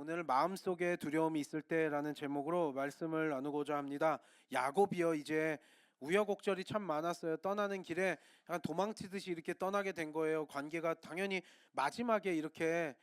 오늘 마음속에 두려움이 있을 때라는 제목으로 말씀을 나누고자 합니다. 야곱이요, 이제 우여곡절이 참 많았어요. 떠나는 길에 약간 도망치듯이 이렇게 떠나게 된 거예요. 관계가 당연히 마지막에 이렇게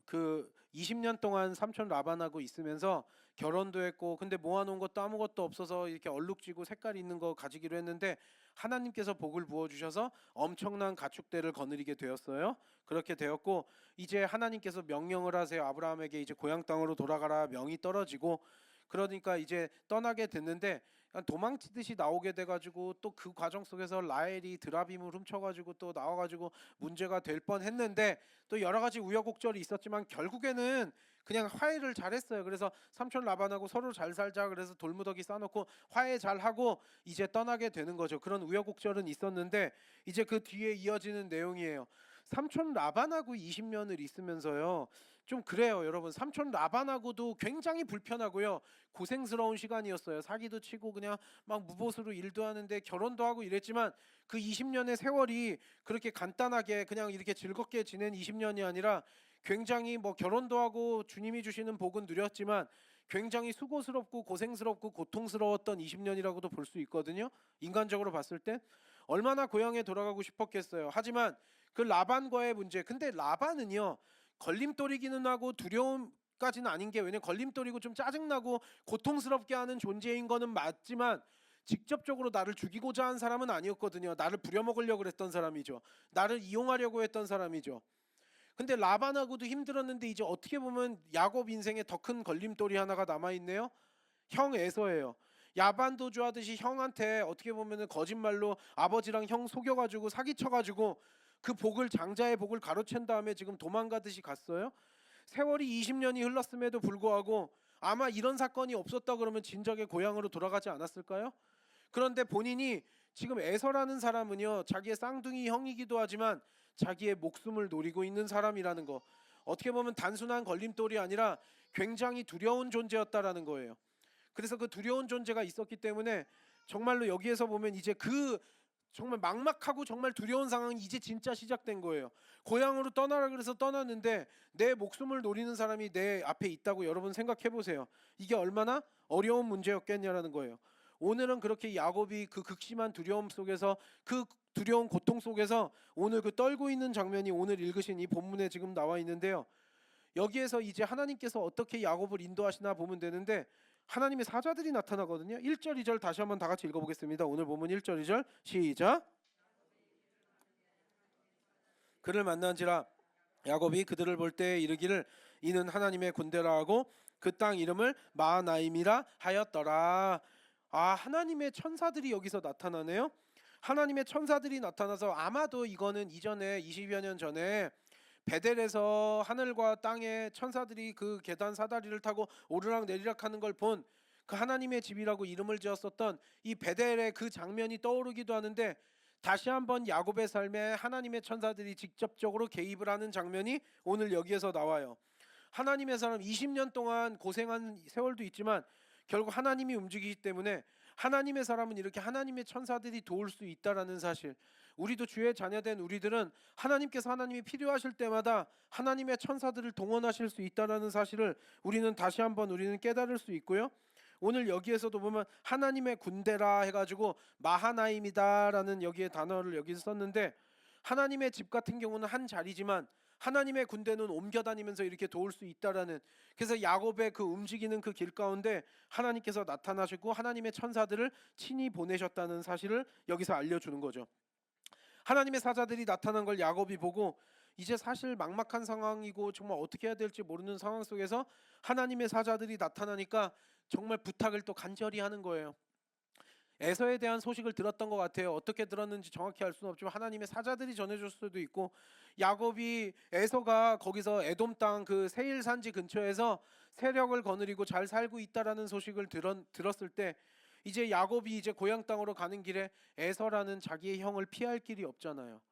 그 20년 동안 삼촌 라반하고 있으면서 결혼도 했고, 근데 모아놓은 것도 아무것도 없어서 이렇게 얼룩지고 색깔 있는 거 가지기로 했는데 하나님께서 복을 부어주셔서 엄청난 가축대를 거느리게 되었어요. 그렇게 되었고, 이제 하나님께서 명령을 하세요. 아브라함에게 이제 고향 땅으로 돌아가라 명이 떨어지고, 그러니까 이제 떠나게 됐는데 도망치듯이 나오게 돼가지고 또 그 과정 속에서 라헬이 드라빔을 훔쳐가지고 또 나와가지고 문제가 될 뻔했는데, 또 여러 가지 우여곡절이 있었지만 결국에는 그냥 화해를 잘했어요. 그래서 삼촌 라반하고 서로 잘 살자 그래서 돌무더기 싸놓고 화해 잘하고 이제 떠나게 되는 거죠. 그런 우여곡절은 있었는데 이제 그 뒤에 이어지는 내용이에요. 삼촌 라반하고 20년을 있으면서요, 좀 그래요 여러분. 삼촌 라반하고도 굉장히 불편하고요, 고생스러운 시간이었어요. 사기도 치고 그냥 막 무보수로 일도 하는데 결혼도 하고 이랬지만 그 20년의 세월이 그렇게 간단하게 그냥 이렇게 즐겁게 지낸 20년이 아니라 굉장히 뭐 결혼도 하고 주님이 주시는 복은 누렸지만 굉장히 수고스럽고 고생스럽고 고통스러웠던 20년이라고도 볼 수 있거든요. 인간적으로 봤을 때 얼마나 고향에 돌아가고 싶었겠어요. 하지만 그 라반과의 문제, 근데 라반은요 걸림돌이기는 하고 두려움까지는 아닌 게, 왜냐면 걸림돌이고 좀 짜증나고 고통스럽게 하는 존재인 거는 맞지만 직접적으로 나를 죽이고자 한 사람은 아니었거든요. 나를 부려먹으려고 했던 사람이죠. 나를 이용하려고 했던 사람이죠. 근데 라반하고도 힘들었는데 이제 어떻게 보면 야곱 인생에 더 큰 걸림돌이 하나가 남아있네요. 형 에서예요. 야반도 좋아하듯이 형한테 어떻게 보면은 거짓말로 아버지랑 형 속여가지고 사기쳐가지고 그 복을, 장자의 복을 가로챈 다음에 지금 도망가듯이 갔어요. 세월이 20년이 흘렀음에도 불구하고 아마 이런 사건이 없었다 그러면 진작에 고향으로 돌아가지 않았을까요? 그런데 본인이 지금 에서라는 사람은요, 자기의 쌍둥이 형이기도 하지만 자기의 목숨을 노리고 있는 사람이라는 거, 어떻게 보면 단순한 걸림돌이 아니라 굉장히 두려운 존재였다라는 거예요. 그래서 그 두려운 존재가 있었기 때문에 정말로 여기에서 보면 이제 그 정말 막막하고 정말 두려운 상황이 이제 진짜 시작된 거예요. 고향으로 떠나라 그래서 떠났는데 내 목숨을 노리는 사람이 내 앞에 있다고 여러분 생각해 보세요. 이게 얼마나 어려운 문제였겠냐라는 거예요. 오늘은 그렇게 야곱이 그 극심한 두려움 속에서, 그 두려운 고통 속에서 오늘 그 떨고 있는 장면이 오늘 읽으신 이 본문에 지금 나와 있는데요. 여기에서 이제 하나님께서 어떻게 야곱을 인도하시나 보면 되는데, 하나님의 사자들이 나타나거든요. 1절 2절 다시 한번 다 같이 읽어보겠습니다. 오늘 본문 1절 2절 시작. 그를 만난지라 야곱이 그들을 볼 때 이르기를 이는 하나님의 군대라 하고 그 땅 이름을 마하나임이라 하였더라. 아, 하나님의 천사들이 여기서 나타나네요. 하나님의 천사들이 나타나서, 아마도 이거는 이전에 20여 년 전에 베델에서 하늘과 땅의 천사들이 그 계단 사다리를 타고 오르락 내리락 하는 걸 본 그 하나님의 집이라고 이름을 지었었던 이 베델의 그 장면이 떠오르기도 하는데, 다시 한번 야곱의 삶에 하나님의 천사들이 직접적으로 개입을 하는 장면이 오늘 여기에서 나와요. 하나님의 사람 20년 동안 고생한 세월도 있지만 결국 하나님이 움직이기 때문에 하나님의 사람은 이렇게 하나님의 천사들이 도울 수 있다라는 사실, 우리도 주의 자녀된 우리들은 하나님께서 하나님이 필요하실 때마다 하나님의 천사들을 동원하실 수 있다라는 사실을 우리는 다시 한번 우리는 깨달을 수 있고요. 오늘 여기에서도 보면 하나님의 군대라 해가지고 마하나임이다라는 여기에 단어를 여기서 썼는데, 하나님의 집 같은 경우는 한 자리지만 하나님의 군대는 옮겨 다니면서 이렇게 도울 수 있다라는, 그래서 야곱의 그 움직이는 그 길 가운데 하나님께서 나타나시고 하나님의 천사들을 친히 보내셨다는 사실을 여기서 알려주는 거죠. 하나님의 사자들이 나타난 걸 야곱이 보고 이제 사실 막막한 상황이고 정말 어떻게 해야 될지 모르는 상황 속에서 하나님의 사자들이 나타나니까 정말 부탁을 또 간절히 하는 거예요. 에서에 대한 소식을 들었던 것 같아요. 어떻게 들었는지 정확히 알 수는 없지만 하나님의 사자들이 전해줄 수도 있고, 야곱이 에서가 거기서 에돔 땅 그 세일 산지 근처에서 세력을 거느리고 잘 살고 있다라는 소식을 들었을 때, 이제 야곱이 이제 고향 땅으로 가는 길에 에서라는 자기의 형을 피할 길이 없잖아요.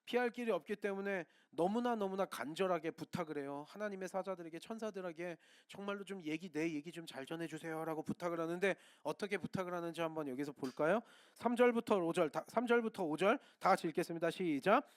피할 길이 없기 때문에 너무나 간절하게 부탁을 해요. 하나님의 사자들에게, 천사들에게 정말로 좀 내 얘기 좀 잘 전해주세요라고 부탁을 하는데, 어떻게 부탁을 하는지 한번 여기서 볼까요? 3절부터 5절 다 같이 읽겠습니다. 시작.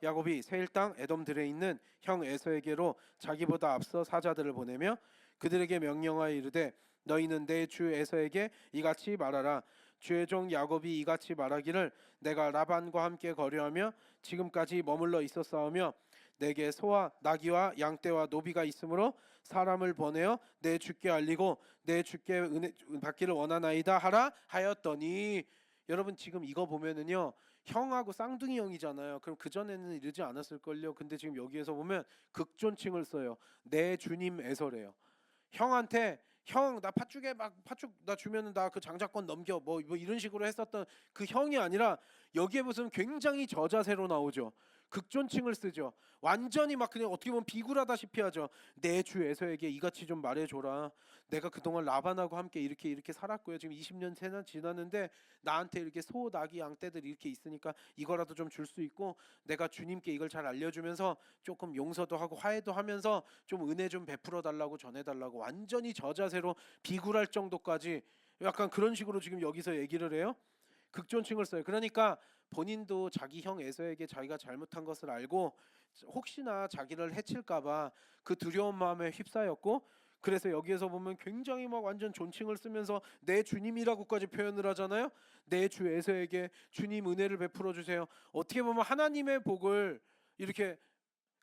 야곱이 세일 땅 에돔들에 있는 형 에서에게로 자기보다 앞서 사자들을 보내며 그들에게 명령하여 이르되 너희는 내 주 에서에게 이같이 말하라. 주의 종 야곱이 이같이 말하기를 내가 라반과 함께 거류하며 지금까지 머물러 있었사오며 내게 소와 나귀와 양떼와 노비가 있으므로 사람을 보내어 내 주께 알리고 내 주께 은혜 받기를 원하나이다 하라 하였더니, 여러분 지금 이거 보면은요 형하고 쌍둥이 형이잖아요. 그럼 그 전에는 이러지 않았을걸요. 근데 지금 여기에서 보면 극존칭을 써요. 내 주님 에서래요. 형한테 형 나 팥죽에 막 팥죽 나 주면은 나 그 장자권 넘겨 뭐 이런 식으로 했었던 그 형이 아니라 여기에 무슨 굉장히 저자세로 나오죠. 극존칭을 쓰죠. 완전히 막 그냥 어떻게 보면 비굴하다시피 하죠. 내 주 에서에게 이같이 좀 말해줘라. 내가 그동안 라반하고 함께 이렇게 살았고요. 지금 20년 지났는데 나한테 이렇게 소, 나귀, 양떼들이 이렇게 있으니까 이거라도 좀 줄 수 있고 내가 주님께 이걸 잘 알려주면서 조금 용서도 하고 화해도 하면서 좀 은혜 좀 베풀어 달라고 전해달라고, 완전히 저자세로 비굴할 정도까지 약간 그런 식으로 지금 여기서 얘기를 해요. 극존칭을 써요. 그러니까 본인도 자기 형 에서에게 자기가 잘못한 것을 알고 혹시나 자기를 해칠까봐 그 두려운 마음에 휩싸였고, 그래서 여기에서 보면 굉장히 막 완전 존칭을 쓰면서 내 주님이라고까지 표현을 하잖아요. 내 주 에서에게 주님 은혜를 베풀어 주세요. 어떻게 보면 하나님의 복을 이렇게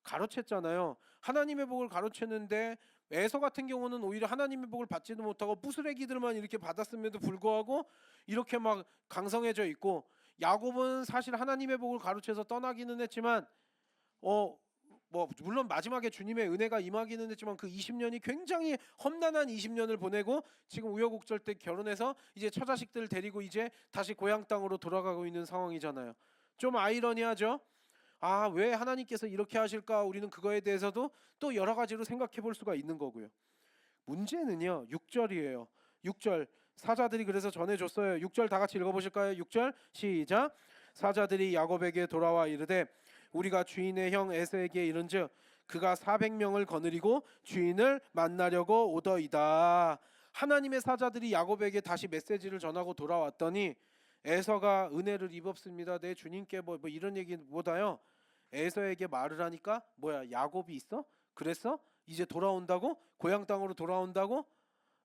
가로챘잖아요. 하나님의 복을 가로챘는데 에서 같은 경우는 오히려 하나님의 복을 받지도 못하고 부스레기들만 이렇게 받았음에도 불구하고 이렇게 막 강성해져 있고, 야곱은 사실 하나님의 복을 가로채서 떠나기는 했지만 뭐 물론 마지막에 주님의 은혜가 임하기는 했지만 그 20년이 굉장히 험난한 20년을 보내고 지금 우여곡절 때 결혼해서 이제 처자식들을 데리고 이제 다시 고향 땅으로 돌아가고 있는 상황이잖아요. 좀 아이러니하죠. 아, 왜 하나님께서 이렇게 하실까? 우리는 그거에 대해서도 또 여러 가지로 생각해 볼 수가 있는 거고요. 문제는요 6절이에요. 6절 사자들이 그래서 전해줬어요. 6절 다 같이 읽어보실까요? 6절 시작. 사자들이 야곱에게 돌아와 이르되 우리가 주인의 형 에서에게 이른즉 그가 400명을 거느리고 주인을 만나려고 오더이다. 하나님의 사자들이 야곱에게 다시 메시지를 전하고 돌아왔더니 에서가 은혜를 입었습니다. 내 주님께 뭐 이런 얘기보다요, 에서에게 말을 하니까 뭐야, 야곱이 있어? 그랬어? 이제 돌아온다고? 고향 땅으로 돌아온다고?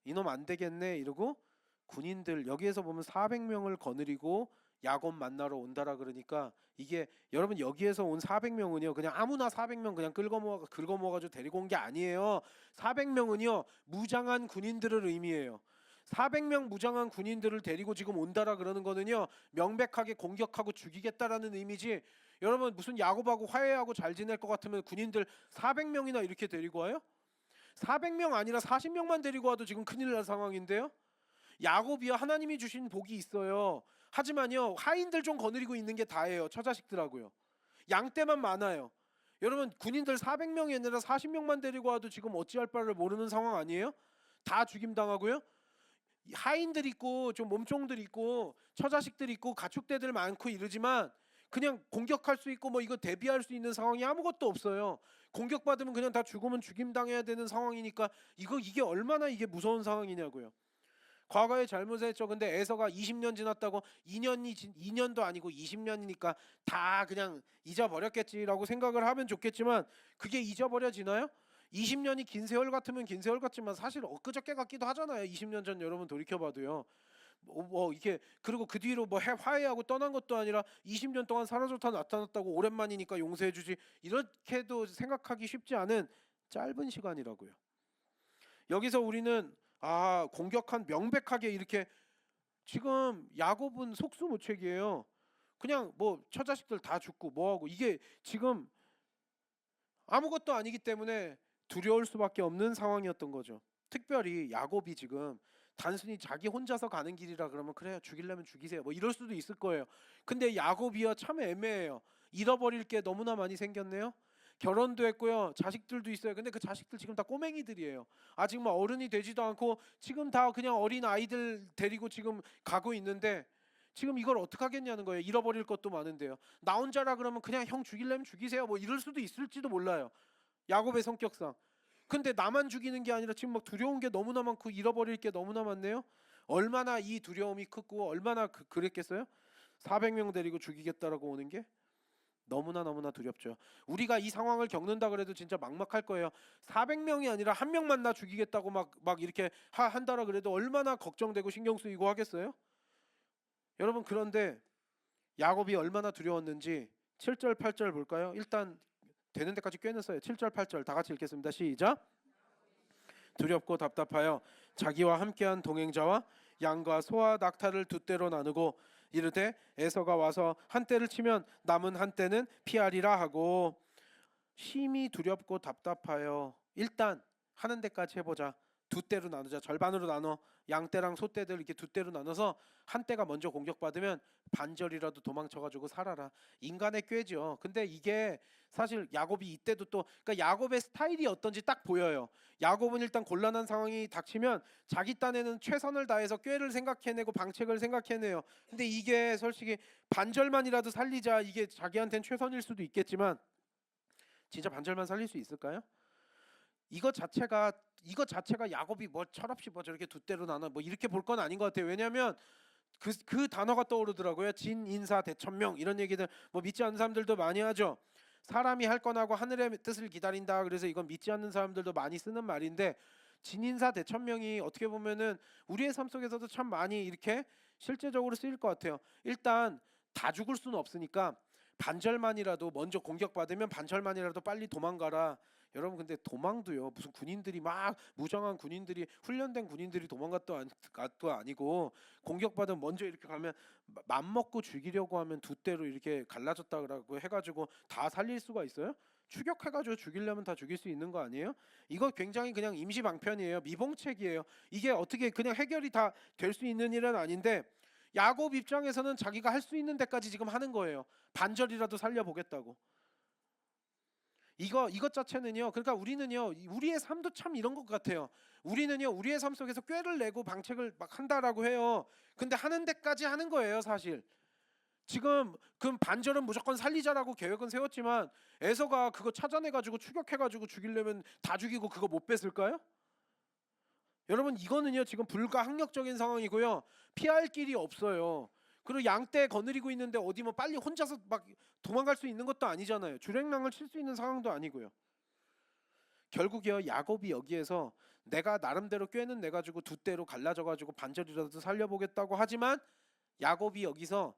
이놈 안 되겠네 이러고 군인들 여기에서 보면 400명을 거느리고 야곱 만나러 온다라 그러니까, 이게 여러분 여기에서 온 400명은요 그냥 아무나 400명 그냥 긁어모아가지고 데리고 온 게 아니에요. 400명은요 무장한 군인들을 의미해요. 400명 무장한 군인들을 데리고 지금 온다라 그러는 거는요 명백하게 공격하고 죽이겠다라는 의미지, 여러분 무슨 야곱하고 화해하고 잘 지낼 것 같으면 군인들 400명이나 이렇게 데리고 와요? 400명 아니라 40명만 데리고 와도 지금 큰일 날 상황인데요. 야곱이요 하나님이 주신 복이 있어요. 하지만요 하인들 좀 거느리고 있는 게 다예요. 처자식들하고요. 양떼만 많아요. 여러분 군인들 400명이 아니라 40명만 데리고 와도 지금 어찌할 바를 모르는 상황 아니에요? 다 죽임당하고요. 하인들 있고 좀 몸종들 있고 처자식들 있고 가축대들 많고 이러지만 그냥 공격할 수 있고 뭐 이거 대비할 수 있는 상황이 아무것도 없어요. 공격받으면 그냥 다 죽으면 죽임당해야 되는 상황이니까 이게 얼마나 이게 무서운 상황이냐고요. 과거에 잘못했죠. 근데 에서가 20년 지났다고 2년도 아니고 20년이니까 다 그냥 잊어버렸겠지라고 생각을 하면 좋겠지만 그게 잊어버려지나요? 20년이 긴 세월 같으면 긴 세월 같지만 사실 엊그저께 같기도 하잖아요. 20년 전 여러분 돌이켜봐도요. 이게 그리고 그 뒤로 뭐 화해하고 떠난 것도 아니라 20년 동안 사라졌다 나타났다고 오랜만이니까 용서해주지 이렇게도 생각하기 쉽지 않은 짧은 시간이라고요. 여기서 우리는 공격한 명백하게 이렇게 지금 야곱은 속수무책이에요. 그냥 뭐 처자식들 다 죽고 뭐하고 이게 지금 아무것도 아니기 때문에 두려울 수밖에 없는 상황이었던 거죠. 특별히 야곱이 지금 단순히 자기 혼자서 가는 길이라 그러면 그래요 죽이려면 죽이세요 뭐 이럴 수도 있을 거예요. 근데 야곱이요 참 애매해요. 잃어버릴 게 너무나 많이 생겼네요. 결혼도 했고요 자식들도 있어요. 근데 그 자식들 지금 다 꼬맹이들이에요. 아직 막 어른이 되지도 않고 지금 다 그냥 어린 아이들 데리고 지금 가고 있는데 지금 이걸 어떻게 하겠냐는 거예요. 잃어버릴 것도 많은데요. 나 혼자라 그러면 그냥 형 죽이려면 죽이세요 뭐 이럴 수도 있을지도 몰라요. 야곱의 성격상. 근데 나만 죽이는 게 아니라 지금 막 두려운 게 너무나 많고 잃어버릴 게 너무나 많네요. 얼마나 이 두려움이 크고 얼마나 그랬겠어요? 400명 데리고 죽이겠다라고 오는 게. 너무나 두렵죠. 우리가 이 상황을 겪는다 그래도 진짜 막막할 거예요. 400명이 아니라 한 명만 나 죽이겠다고 막 이렇게 한다라 그래도 얼마나 걱정되고 신경 쓰이고 하겠어요? 여러분, 그런데 야곱이 얼마나 두려웠는지 7절 8절 볼까요? 일단 되는 데까지 꿰는 써요. 7절 8절 다 같이 읽겠습니다. 시작. 두렵고 답답하여 자기와 함께한 동행자와 양과 소와 낙타를 두 떼로 나누고 이르되 에서가 와서 한 떼를 치면 남은 한 떼는 피하리라 하고. 심히 두렵고 답답하여 일단 하는 데까지 해보자. 두 떼로 나누자. 절반으로 나눠. 양떼랑 소떼들 이렇게 두 떼로 나눠서 한 떼가 먼저 공격받으면 반절이라도 도망쳐가지고 살아라. 인간의 꾀죠. 근데 이게 사실 야곱이 이때도 또 그러니까 야곱의 스타일이 어떤지 딱 보여요. 야곱은 일단 곤란한 상황이 닥치면 자기 딴에는 최선을 다해서 꾀를 생각해내고 방책을 생각해내요. 근데 이게 솔직히 반절만이라도 살리자, 이게 자기한테는 최선일 수도 있겠지만 진짜 반절만 살릴 수 있을까요? 이것 자체가 야곱이 뭐 철없이 뭐 저렇게 두 떼로 나눠 뭐 이렇게 볼 건 아닌 것 같아요. 왜냐하면 그 단어가 떠오르더라고요. 진인사 대천명, 이런 얘기들 뭐 믿지 않는 사람들도 많이 하죠. 사람이 할 건 하고 하늘의 뜻을 기다린다. 그래서 이건 믿지 않는 사람들도 많이 쓰는 말인데, 진인사 대천명이 어떻게 보면은 우리의 삶 속에서도 참 많이 이렇게 실제적으로 쓰일 것 같아요. 일단 다 죽을 수는 없으니까 반절만이라도 먼저 공격받으면 반절만이라도 빨리 도망가라. 여러분, 근데 도망도요, 무슨 군인들이 막 무장한 군인들이 훈련된 군인들이 도망갔도 아니고 공격받으면 먼저 이렇게 가면 맘먹고 죽이려고 하면 두 대로 이렇게 갈라졌다고 해가지고 다 살릴 수가 있어요? 추격해가지고 죽이려면 다 죽일 수 있는 거 아니에요? 이거 굉장히 그냥 임시방편이에요. 미봉책이에요. 이게 어떻게 그냥 해결이 다 될 수 있는 일은 아닌데, 야곱 입장에서는 자기가 할 수 있는 데까지 지금 하는 거예요. 반절이라도 살려보겠다고. 이것 자체는요. 그러니까 우리는요, 우리의 삶도 참 이런 것 같아요. 우리는요, 우리의 삶 속에서 꾀를 내고 방책을 막 한다라고 해요. 근데 하는 데까지 하는 거예요, 사실. 지금 그 반절은 무조건 살리자라고 계획은 세웠지만 에서가 그거 찾아내가지고 추격해가지고 죽이려면 다 죽이고 그거 못 뺐을까요? 여러분, 이거는요 지금 불가항력적인 상황이고요. 피할 길이 없어요. 그리고 양떼 거느리고 있는데 어디 뭐 빨리 혼자서 막 도망갈 수 있는 것도 아니잖아요. 주랭랑을 칠 수 있는 상황도 아니고요. 결국이요, 야곱이 여기에서 내가 나름대로 꾀는 내가지고 두 떼로 갈라져가지고 반절이라도 살려보겠다고 하지만, 야곱이 여기서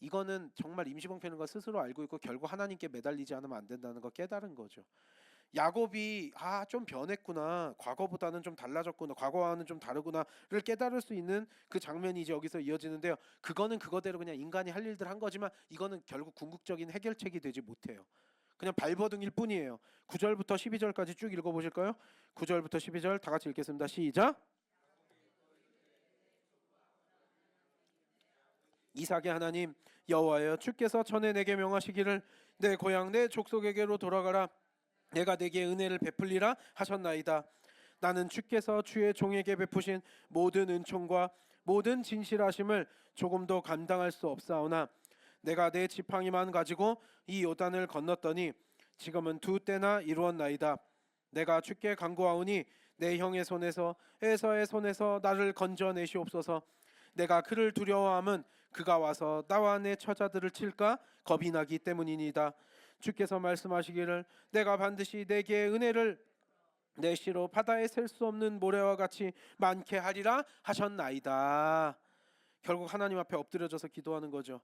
이거는 정말 임시방편인 걸 스스로 알고 있고 결국 하나님께 매달리지 않으면 안 된다는 거 깨달은 거죠. 야곱이 좀 변했구나, 과거보다는 좀 달라졌구나, 과거와는 좀 다르구나를 깨달을 수 있는 그 장면이 이제 여기서 이어지는데요. 그거는 그거대로 그냥 인간이 할 일들 한 거지만 이거는 결국 궁극적인 해결책이 되지 못해요. 그냥 발버둥일 뿐이에요. 9절부터 12절까지 쭉 읽어보실까요? 9절부터 12절 다 같이 읽겠습니다. 시작. 이삭의 하나님 여호와여, 주께서 전에 내게 명하시기를 내 고향 내 족속에게로 돌아가라, 내가 내게 은혜를 베풀리라 하셨나이다. 나는 주께서 주의 종에게 베푸신 모든 은총과 모든 진실하심을 조금도 감당할 수 없사오나 내가 내 지팡이만 가지고 이 요단을 건넜더니 지금은 두 때나 이루었나이다. 내가 주께 간구하오니 내 형의 손에서 에서의 손에서 나를 건져내시옵소서. 내가 그를 두려워함은 그가 와서 나와 내 처자들을 칠까 겁이 나기 때문이니이다. 주께서 말씀하시기를 내가 반드시 내게 은혜를 내 시로 바다에 셀 수 없는 모래와 같이 많게 하리라 하셨나이다. 결국 하나님 앞에 엎드려져서 기도하는 거죠.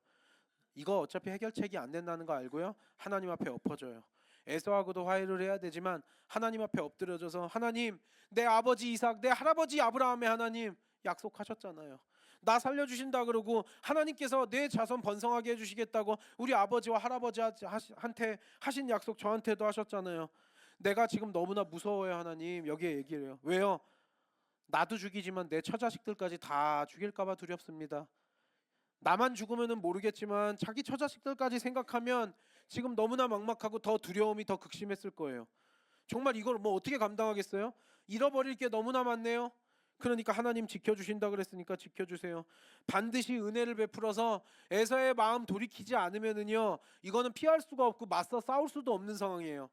이거 어차피 해결책이 안 된다는 거 알고요, 하나님 앞에 엎어져요. 에서하고도 화해를 해야 되지만 하나님 앞에 엎드려져서, 하나님, 내 아버지 이삭, 내 할아버지 아브라함의 하나님 약속하셨잖아요. 나 살려주신다 그러고 하나님께서 내 자손 번성하게 해주시겠다고 우리 아버지와 할아버지한테 하신 약속 저한테도 하셨잖아요. 내가 지금 너무나 무서워요 하나님. 여기에 얘기를 해요. 왜요? 나도 죽이지만 내 처자식들까지 다 죽일까봐 두렵습니다. 나만 죽으면은 모르겠지만 자기 처자식들까지 생각하면 지금 너무나 막막하고 더 두려움이 더 극심했을 거예요. 정말 이걸 뭐 어떻게 감당하겠어요? 잃어버릴 게 너무나 많네요. 그러니까 하나님 지켜주신다 그랬으니까 지켜주세요. 반드시 은혜를 베풀어서 에서의 마음 돌이키지 않으면은요, 이거는 피할 수가 없고 맞서 싸울 수도 없는 상황이에요.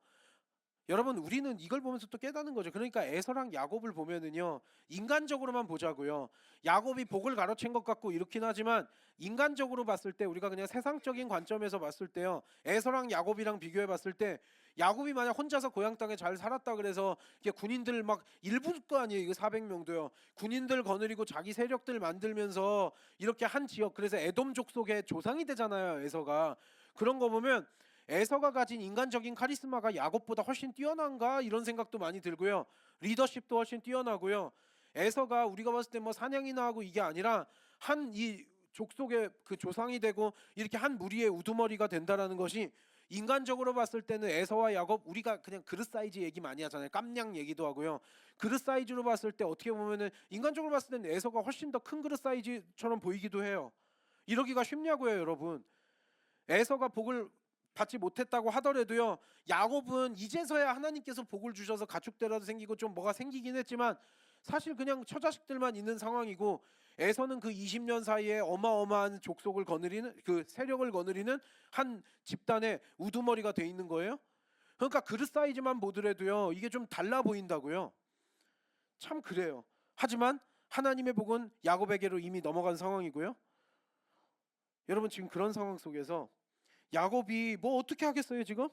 여러분 우리는 이걸 보면서 또 깨닫는 거죠. 그러니까 에서랑 야곱을 보면은요. 인간적으로만 보자고요. 야곱이 복을 가로챈 것 같고 이렇긴 하지만 인간적으로 봤을 때 우리가 그냥 세상적인 관점에서 봤을 때요. 에서랑 야곱이랑 비교해 봤을 때 야곱이 만약 혼자서 고향 땅에 잘 살았다 그래서 이게 군인들 막 일부일 거 아니에요. 이거 400명도요. 군인들 거느리고 자기 세력들 만들면서 이렇게 한 지역 그래서 에돔 족속의 조상이 되잖아요. 에서가. 그런 거 보면 에서가 가진 인간적인 카리스마가 야곱보다 훨씬 뛰어난가 이런 생각도 많이 들고요. 리더십도 훨씬 뛰어나고요. 에서가 우리가 봤을 때 뭐 사냥이나 하고 이게 아니라 한 이 족속의 그 조상이 되고 이렇게 한 무리의 우두머리가 된다라는 것이 인간적으로 봤을 때는 에서와 야곱 우리가 그냥 그릇 사이즈 얘기 많이 하잖아요. 깜냥 얘기도 하고요. 그릇 사이즈로 봤을 때 어떻게 보면은 인간적으로 봤을 때는 에서가 훨씬 더 큰 그릇 사이즈처럼 보이기도 해요. 이러기가 쉽냐고요, 여러분. 에서가 복을 받지 못했다고 하더라도요. 야곱은 이제서야 하나님께서 복을 주셔서 가축대라도 생기고 좀 뭐가 생기긴 했지만 사실 그냥 처자식들만 있는 상황이고 에서는 그 20년 사이에 어마어마한 족속을 거느리는 그 세력을 거느리는 한 집단의 우두머리가 돼 있는 거예요. 그러니까 그릇 사이즈만 보더라도요. 이게 좀 달라 보인다고요. 참 그래요. 하지만 하나님의 복은 야곱에게로 이미 넘어간 상황이고요. 여러분 지금 그런 상황 속에서 야곱이 뭐 어떻게 하겠어요 지금?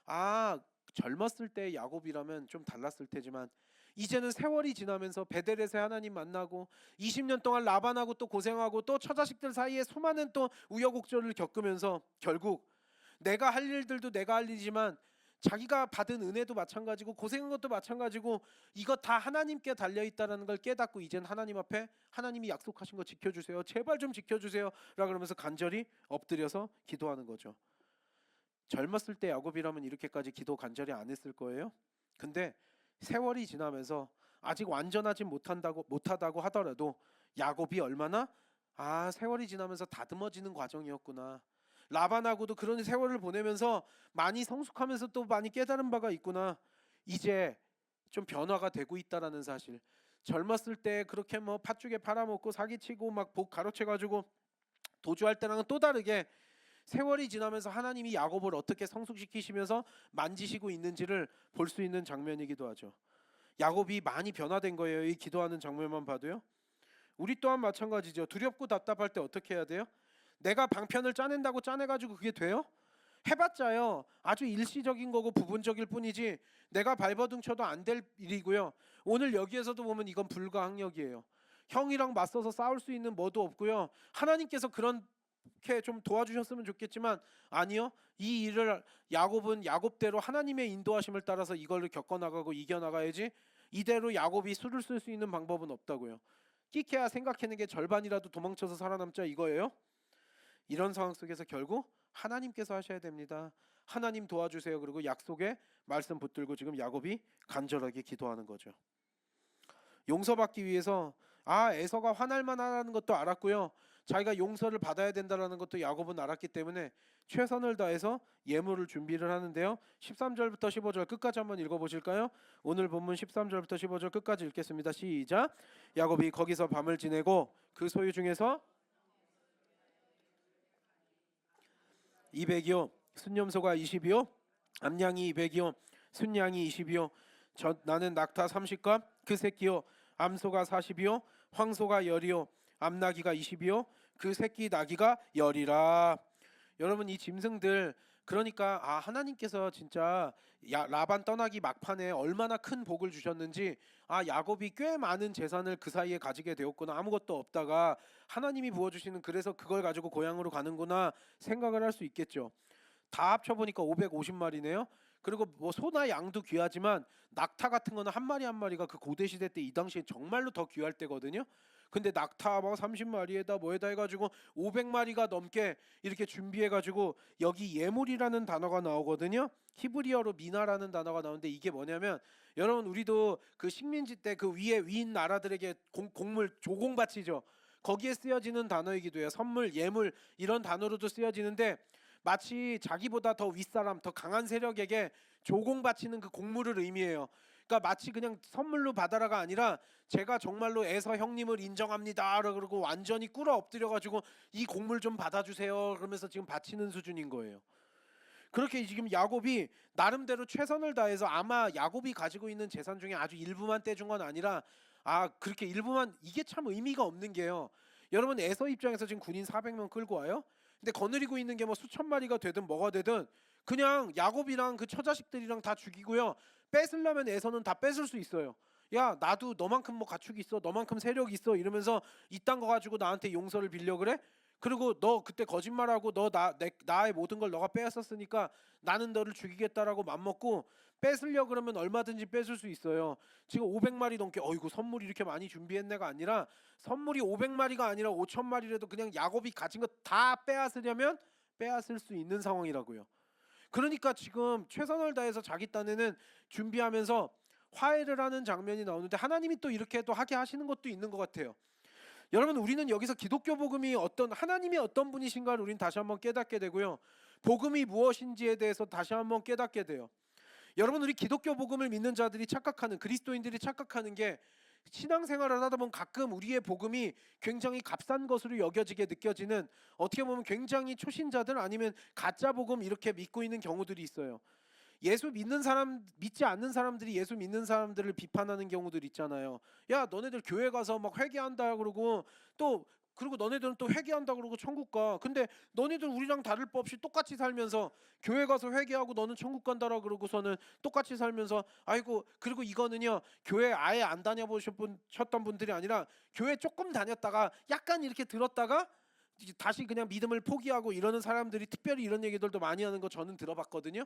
아 젊었을 때 야곱이라면 좀 달랐을 테지만 이제는 세월이 지나면서 베델에서 하나님 만나고 20년 동안 라반하고 또 고생하고 또 처자식들 사이에 수많은 또 우여곡절을 겪으면서 결국 내가 할 일들도 내가 할 일이지만 자기가 받은 은혜도 마찬가지고 고생한 것도 마찬가지고 이거 다 하나님께 달려있다는 걸 깨닫고 이젠 하나님 앞에 하나님이 약속하신 거 지켜주세요. 제발 좀 지켜주세요. 라 그러면서 간절히 엎드려서 기도하는 거죠. 젊었을 때 야곱이라면 이렇게까지 기도 간절히 안 했을 거예요. 근데 세월이 지나면서 아직 완전하지 못하다고 하더라도 야곱이 얼마나 세월이 지나면서 다듬어지는 과정이었구나. 라반하고도 그런 세월을 보내면서 많이 성숙하면서 또 많이 깨달은 바가 있구나. 이제 좀 변화가 되고 있다라는 사실. 젊었을 때 그렇게 뭐 팥죽에 팔아먹고 사기치고 막 복 가로채가지고 도주할 때랑은 또 다르게 세월이 지나면서 하나님이 야곱을 어떻게 성숙시키시면서 만지시고 있는지를 볼 수 있는 장면이기도 하죠. 야곱이 많이 변화된 거예요. 이 기도하는 장면만 봐도요. 우리 또한 마찬가지죠. 두렵고 답답할 때 어떻게 해야 돼요? 내가 방편을 짜낸다고 짜내가지고 그게 돼요? 해봤자요. 아주 일시적인 거고 부분적일 뿐이지 내가 발버둥 쳐도 안 될 일이고요. 오늘 여기에서도 보면 이건 불가항력이에요. 형이랑 맞서서 싸울 수 있는 뭐도 없고요. 하나님께서 그렇게 좀 도와주셨으면 좋겠지만 아니요. 이 일을 야곱은 야곱대로 하나님의 인도하심을 따라서 이걸 겪어나가고 이겨나가야지 이대로 야곱이 수를 쓸 수 있는 방법은 없다고요. 끼케야 생각해낸 게 절반이라도 도망쳐서 살아남자 이거예요. 이런 상황 속에서 결국 하나님께서 하셔야 됩니다. 하나님 도와주세요. 그리고 약속의 말씀 붙들고 지금 야곱이 간절하게 기도하는 거죠. 용서받기 위해서 에서가 화날 만하다는 것도 알았고요. 자기가 용서를 받아야 된다는 것도 야곱은 알았기 때문에 최선을 다해서 예물을 준비를 하는데요. 13절부터 15절 끝까지 한번 읽어보실까요? 오늘 본문 13절부터 15절 끝까지 읽겠습니다. 시작. 야곱이 거기서 밤을 지내고 그 소유 중에서 200이요 순염소가 20이요 암양이 200이요 순양이 20이요 나는 낙타 30과 그 새끼요 암소가 40이요 황소가 10이요 암나귀가 20이요 그 새끼 나귀가 10이라. 여러분 이 짐승들 그러니까 하나님께서 진짜 라반 떠나기 막판에 얼마나 큰 복을 주셨는지 야곱이 꽤 많은 재산을 그 사이에 가지게 되었구나. 아무것도 없다가 하나님이 부어주시는 그래서 그걸 가지고 고향으로 가는구나 생각을 할 수 있겠죠. 다 합쳐보니까 550마리네요. 그리고 뭐 소나 양도 귀하지만 낙타 같은 거는 한 마리 한 마리가 그 고대 시대 때 이 당시에 정말로 더 귀할 때거든요. 근데 낙타 뭐 30마리에다 뭐에다 해가지고 500마리가 넘게 이렇게 준비해가지고 여기 예물이라는 단어가 나오거든요. 히브리어로 미나라는 단어가 나오는데 이게 뭐냐면 여러분 우리도 그 식민지 때 그 위에 위인 나라들에게 곡물 조공바치죠. 거기에 쓰여지는 단어이기도 해요. 선물, 예물 이런 단어로도 쓰여지는데 마치 자기보다 더 윗사람, 더 강한 세력에게 조공바치는 그 곡물을 의미해요. 그러니까 마치 그냥 선물로 받아라가 아니라 제가 정말로 에서 형님을 인정합니다. 그러고 완전히 꿇어 엎드려 가지고 이 곡물 좀 받아주세요. 그러면서 지금 바치는 수준인 거예요. 그렇게 지금 야곱이 나름대로 최선을 다해서 아마 야곱이 가지고 있는 재산 중에 아주 일부만 떼준 건 아니라 그렇게 일부만 이게 참 의미가 없는 게요. 여러분 에서 입장에서 지금 군인 400명 끌고 와요. 근데 거느리고 있는 게 뭐 수천 마리가 되든 뭐가 되든 그냥 야곱이랑 그 처자식들이랑 다 죽이고요. 뺏으려면 에서는 다 뺏을 수 있어요. 야 나도 너만큼 뭐 가축이 있어, 너만큼 세력이 있어 이러면서 이딴 거 가지고 나한테 용서를 빌려 그래? 그리고 너 그때 거짓말하고 나의 모든 걸 너가 빼앗았으니까 나는 너를 죽이겠다라고 맘먹고 뺏으려 그러면 얼마든지 뺏을 수 있어요. 지금 500마리 넘게 어이구 선물이 이렇게 많이 준비했네가 아니라 선물이 500마리가 아니라 5,000마리라도 그냥 야곱이 가진 거 다 빼앗으려면 빼앗을 수 있는 상황이라고요. 그러니까 지금 최선을 다해서 자기 딴에는 준비하면서 화해를 하는 장면이 나오는데 하나님이 또 이렇게 또 하게 하시는 것도 있는 것 같아요. 여러분 우리는 여기서 기독교 복음이 하나님이 어떤 분이신가를 우리는 다시 한번 깨닫게 되고요. 복음이 무엇인지에 대해서 다시 한번 깨닫게 돼요. 여러분 우리 기독교 복음을 믿는 자들이 착각하는 그리스도인들이 착각하는 게 신앙생활을 하다 보면 가끔 우리의 복음이 굉장히 값싼 것으로 여겨지게 느껴지는 어떻게 보면 굉장히 초신자들 아니면 가짜 복음 이렇게 믿고 있는 경우들이 있어요. 예수 믿는 사람 믿지 않는 사람들이 예수 믿는 사람들을 비판하는 경우들 있잖아요. 야 너네들 교회 가서 막 회개한다 그러고 또 그리고 너네들은 또 회개한다 그러고 천국 가. 근데 너네들 우리랑 다를 바 없이 똑같이 살면서 교회 가서 회개하고 너는 천국 간다라 그러고서는 똑같이 살면서 아이고 그리고 이거는요 교회 아예 안 다녀보셨던 분들이 아니라 교회 조금 다녔다가 약간 이렇게 들었다가 이제 다시 그냥 믿음을 포기하고 이러는 사람들이 특별히 이런 얘기들도 많이 하는 거 저는 들어봤거든요.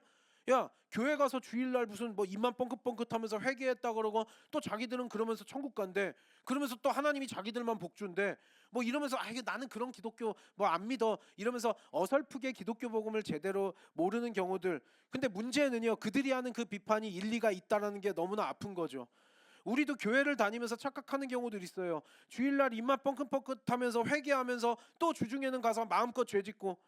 야 교회 가서 주일날 무슨 뭐 입만 뻥긋뻥긋하면서 회개했다 그러고 또 자기들은 그러면서 천국 간대. 그러면서 또 하나님이 자기들만 복준대. 뭐 이러면서 이게 나는 그런 기독교 뭐 안 믿어 이러면서 어설프게 기독교 복음을 제대로 모르는 경우들. 근데 문제는요 그들이 하는 그 비판이 일리가 있다라는 게 너무나 아픈 거죠. 우리도 교회를 다니면서 착각하는 경우들 있어요. 주일날 입맛 뻥긋뻥긋하면서 회개하면서 또 주중에는 가서 마음껏 죄짓고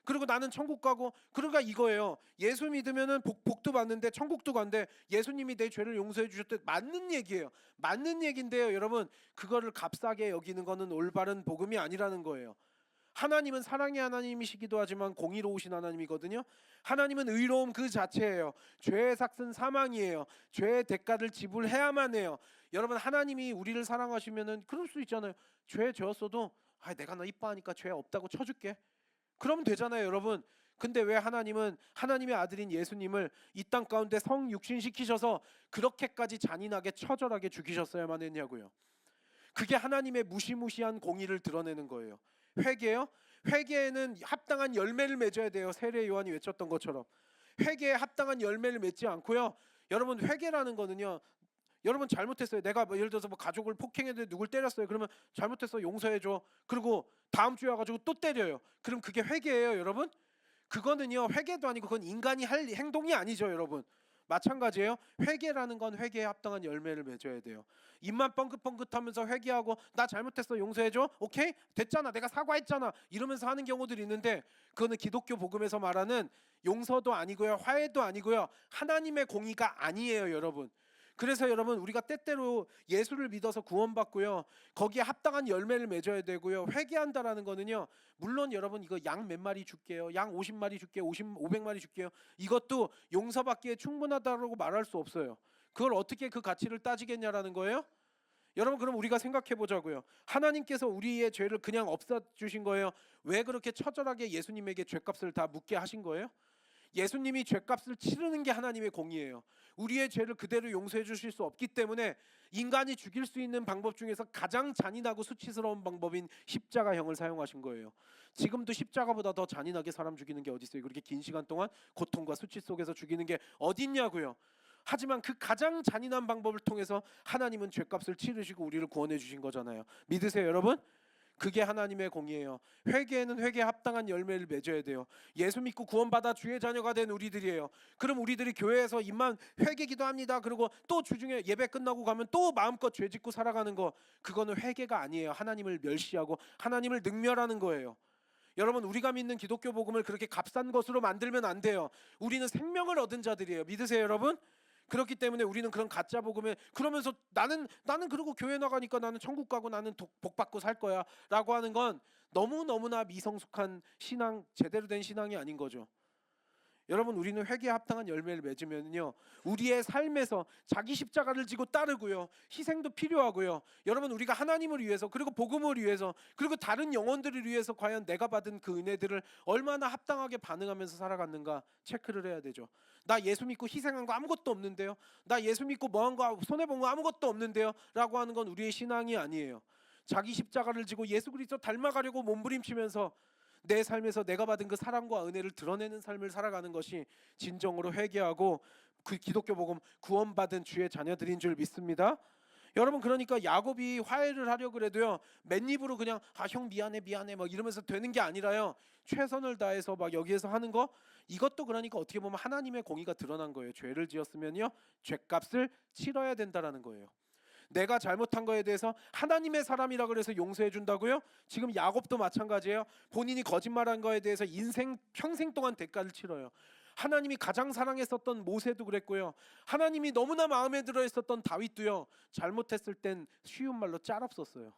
그리고 나는 천국 가고 그러니까 이거예요. 예수 믿으면은 복도 받는데 천국도 간대. 예수님이 내 죄를 용서해 주셨대. 맞는 얘기예요. 맞는 얘긴데요. 여러분 그거를 값싸게 여기는 거는 올바른 복음이 아니라는 거예요. 하나님은 사랑의 하나님이시기도 하지만 공의로우신 하나님이거든요. 하나님은 의로움 그 자체예요. 죄의 삭은 사망이에요. 죄의 대가를 지불해야만 해요. 여러분 하나님이 우리를 사랑하시면은 그럴 수 있잖아요. 죄 지었어도 내가 너 이뻐하니까 죄 없다고 쳐줄게. 그러면 되잖아요, 여러분. 근데 왜 하나님은 하나님의 아들인 예수님을 이 땅 가운데 성육신시키셔서 그렇게까지 잔인하게 처절하게 죽이셨어야만 했냐고요. 그게 하나님의 무시무시한 공의를 드러내는 거예요. 회개요? 회개에는 합당한 열매를 맺어야 돼요. 세례 요한이 외쳤던 것처럼. 회개에 합당한 열매를 맺지 않고요. 여러분 회개라는 거는요. 여러분 잘못했어요. 내가 뭐 예를 들어서 뭐 가족을 폭행했는데 누굴 때렸어요. 그러면 잘못했어 용서해줘. 그리고 다음 주에 와가지고 또 때려요. 그럼 그게 회개예요, 여러분? 그거는요 회개도 아니고 그건 인간이 할 행동이 아니죠, 여러분. 마찬가지예요. 회개라는 건 회개에 합당한 열매를 맺어야 돼요. 입만 뻥긋뻥긋하면서 회개하고 나 잘못했어 용서해줘. 오케이 됐잖아 내가 사과했잖아 이러면서 하는 경우들이 있는데 그거는 기독교 복음에서 말하는 용서도 아니고요 화해도 아니고요 하나님의 공의가 아니에요, 여러분. 그래서 여러분 우리가 때때로 예수를 믿어서 구원받고요 거기에 합당한 열매를 맺어야 되고요 회개한다라는 거는요 물론 여러분 이거 양 몇 마리 줄게요 양 50마리 줄게요 500마리 줄게요 이것도 용서받기에 충분하다고 말할 수 없어요. 그걸 어떻게 그 가치를 따지겠냐라는 거예요. 여러분 그럼 우리가 생각해 보자고요. 하나님께서 우리의 죄를 그냥 없애 주신 거예요? 왜 그렇게 처절하게 예수님에게 죄값을 다 묻게 하신 거예요? 예수님이 죄값을 치르는 게 하나님의 공의예요. 우리의 죄를 그대로 용서해 주실 수 없기 때문에 인간이 죽일 수 있는 방법 중에서 가장 잔인하고 수치스러운 방법인 십자가형을 사용하신 거예요. 지금도 십자가보다 더 잔인하게 사람 죽이는 게 어디 있어요? 그렇게 긴 시간 동안 고통과 수치 속에서 죽이는 게 어디 있냐고요. 하지만 그 가장 잔인한 방법을 통해서 하나님은 죄값을 치르시고 우리를 구원해 주신 거잖아요. 믿으세요, 여러분? 그게 하나님의 공의예요. 회개에는 회개에 합당한 열매를 맺어야 돼요. 예수 믿고 구원받아 주의 자녀가 된 우리들이에요. 그럼 우리들이 교회에서 입만 회개 기도합니다. 그리고 또 주중에 예배 끝나고 가면 또 마음껏 죄 짓고 살아가는 거 그거는 회개가 아니에요. 하나님을 멸시하고 하나님을 능멸하는 거예요. 여러분 우리가 믿는 기독교 복음을 그렇게 값싼 것으로 만들면 안 돼요. 우리는 생명을 얻은 자들이에요. 믿으세요, 여러분? 그렇기 때문에 우리는 그런 가짜 복음에 그러면서 나는 그리고 교회 나가니까 나는 천국 가고 나는 복 받고 살 거야라고 하는 건 너무너무나 미성숙한 신앙, 제대로 된 신앙이 아닌 거죠. 여러분, 우리는 회개에 합당한 열매를 맺으면요, 우리의 삶에서 자기 십자가를 지고 따르고요, 희생도 필요하고요, 여러분, 우리가 하나님을 위해서, 그리고 복음을 위해서, 그리고 다른 영혼들을 위해서 과연 내가 받은 그 은혜들을 얼마나 합당하게 반응하면서 살아갔는가 체크를 해야 되죠. 나 예수 믿고 희생한 거 아무것도 없는데요, 나 예수 믿고 뭐 한 거 손해본 거 아무것도 없는데요 라고 하는 건 우리의 신앙이 아니에요. 자기 십자가를 지고 예수 그리스도 닮아가려고 몸부림치면서 내 삶에서 내가 받은 그 사랑과 은혜를 드러내는 삶을 살아가는 것이 진정으로 회개하고 그 기독교 복음 구원받은 주의 자녀들인 줄 믿습니다. 여러분, 그러니까 야곱이 화해를 하려 그래도요, 맨입으로 그냥 형 미안해 막 이러면서 되는 게 아니라요, 최선을 다해서 막 여기에서 하는 거, 이것도 그러니까 어떻게 보면 하나님의 공의가 드러난 거예요. 죄를 지었으면요, 죄값을 치러야 된다라는 거예요. 내가 잘못한 거에 대해서 하나님의 사람이라 그래서 용서해 준다고요? 지금 야곱도 마찬가지예요. 본인이 거짓말한 거에 대해서 인생 평생 동안 대가를 치러요. 하나님이 가장 사랑했었던 모세도 그랬고요, 하나님이 너무나 마음에 들어 했었던 다윗도요, 잘못했을 땐 쉬운 말로 짤없었어요.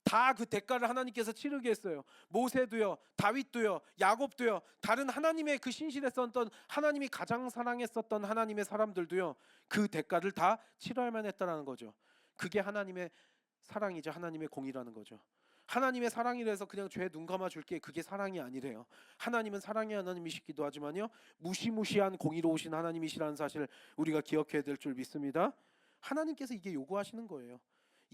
다 그 대가를 하나님께서 치르게 했어요. 모세도요, 다윗도요, 야곱도요, 다른 하나님의 그 신실했었던, 하나님이 가장 사랑했었던 하나님의 사람들도요, 그 대가를 다 치러야만 했다라는 거죠. 그게 하나님의 사랑이죠. 하나님의 공이라는 거죠. 하나님의 사랑이라서 그냥 죄 눈 감아 줄게, 그게 사랑이 아니래요. 하나님은 사랑의 하나님이시기도 하지만요, 무시무시한 공의로우신 하나님이시라는 사실 우리가 기억해야 될 줄 믿습니다. 하나님께서 이게 요구하시는 거예요.